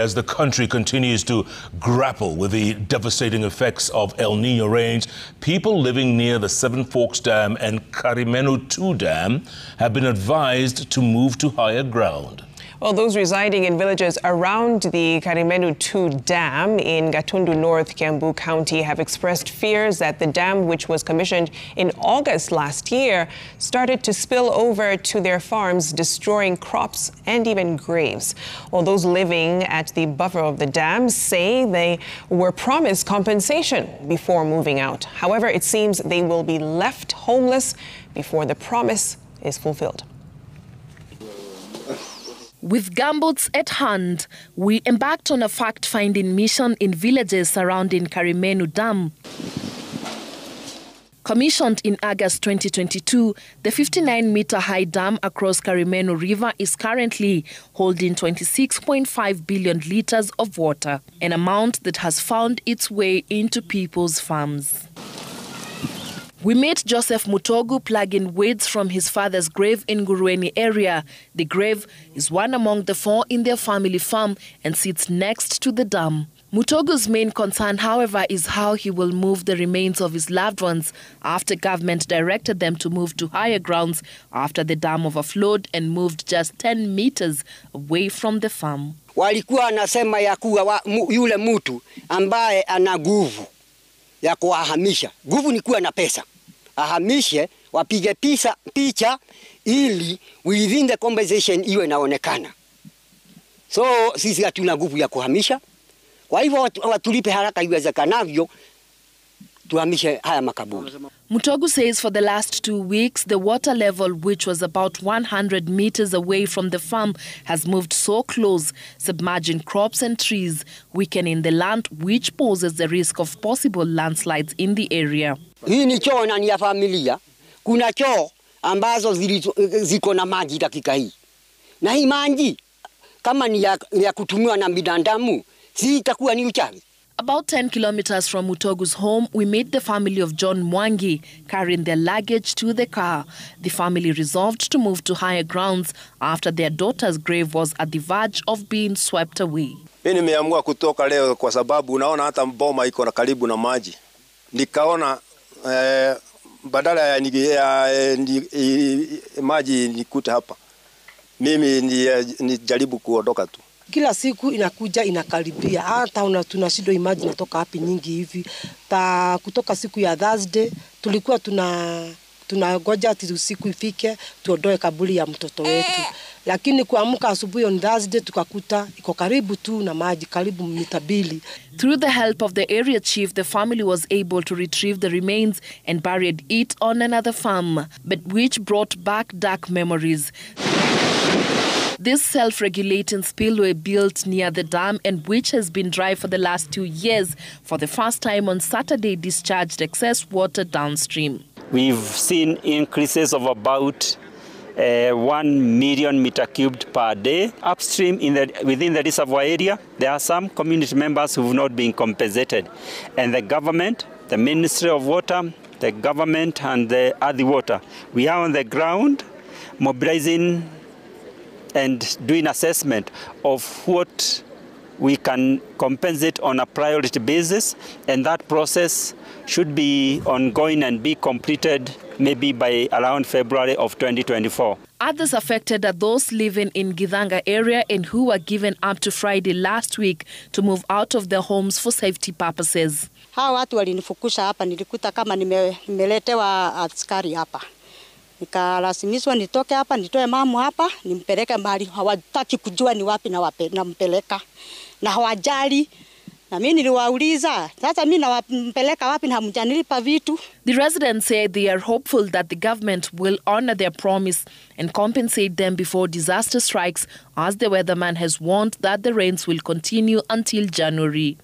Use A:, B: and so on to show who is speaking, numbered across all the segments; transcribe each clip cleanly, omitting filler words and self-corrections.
A: As the country continues to grapple with the devastating effects of El Nino rains, people living near the Seven Forks Dam and Karimenu II Dam have been advised to move to higher ground.
B: Well, those residing in villages around the Karimenu II Dam in Gatundu North, Kiambu County, have expressed fears that the dam, which was commissioned in August last year, started to spill over to their farms, destroying crops and even graves. Well, those living at the buffer of the dam say they were promised compensation before moving out. However, it seems they will be left homeless before the promise is fulfilled.
C: With gumboots at hand, we embarked on a fact-finding mission in villages surrounding Karimenu Dam. Commissioned in August 2022, the 59-meter-high dam across Karimenu River is currently holding 26.5 billion liters of water, an amount that has found its way into people's farms. We met Joseph Mutogu plugging weeds from his father's grave in Ngurueni area. The grave is one among the four in their family farm and sits next to the dam. Mutogu's main concern, however, is how he will move the remains of his loved ones after government directed them to move to higher grounds after the dam overflowed and moved just 10 meters away from the farm.
D: Walikuwa wanasema ya kuwa yule mtu ambaye ana nguvu ya kuwahamisha. Nguvu ni kuwa na pesa. Ahamishe, wapige picha ili within the compensation iwe inaonekana. So sisi hatuna nguvu ya kuhamisha. Kwa hivyo watulipe haraka iwezekanavyo tuhamishe haya makaburi.
C: Mutogu says for the last 2 weeks, the water level, which was about 100 meters away from the farm, has moved so close, submerging crops and trees, weakening the land, which poses the risk of possible landslides in the area.
D: Hii ni choo na ni ya familia. Kuna choo ambazo ziko na maji dakika hii. Na hii maji kama ni ya kutumiwa na binadamu, si itakuwa ni uchawi.
C: About 10 kilometers from Mutogu's home, we met the family of John Mwangi carrying their luggage to the car. The family resolved to move to higher grounds after their daughter's grave was at the verge of being swept away.
E: Mimi nimeamua kutoka leo kwa sababu unaona hata mboma iko na karibu na maji. Nikaona badala ya maji nikute hapa, mimi nijaribu kuondoka tu.
F: Kila siku inakuja inakaribia, hata tunashindwa imagine natoka hapi nyingi hivi. Kutoka siku ya Thursday tulikuwa tunangoja ati usiku ifike tuondoe kaburi ya mtoto wetu, lakini kuamka asubuhi on Thursday tukakuta iko karibu tu na maji, karibu mita 2.
C: Through the help of the area chief, the family was able to retrieve the remains and buried it on another farm, but which brought back dark memories. This self-regulating spillway built near the dam and which has been dry for the last 2 years, for the first time on Saturday discharged excess water downstream.
G: We've seen increases of about 1 million meter cubed per day. Upstream within the reservoir area, there are some community members who have not been compensated. And the government, the Ministry of Water, the government and the Earthy Water, we are on the ground mobilizing and doing assessment of what we can compensate on a priority basis, and that process should be ongoing and be completed maybe by around February of 2024.
C: Others affected are those living in Githanga area and who were given up to Friday last week to move out of their homes for safety purposes.
H: Hawa watu walinifukusha hapa, nilikuta kama nimeletewa askari hapa. Nikalazimishwa nitoke hapa, nitoe mamu hapa, nimpeleke mahali hawataki kujua ni wapi na mpeleka. Na hawajali. Na mimi niliwauliza, sasa mimi nampeleka wapi na hamjanilipa vitu?
C: The residents say they are hopeful that the government will honor their promise and compensate them before disaster strikes, as the weatherman has warned that the rains will continue until January.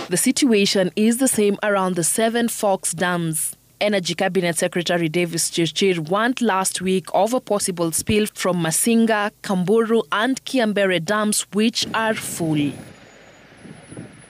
C: The situation is the same around the Seven Forks dams. Energy Cabinet Secretary Davis Chirchir warned last week of a possible spill from Masinga, Kamburu and Kiambere dams, which are full.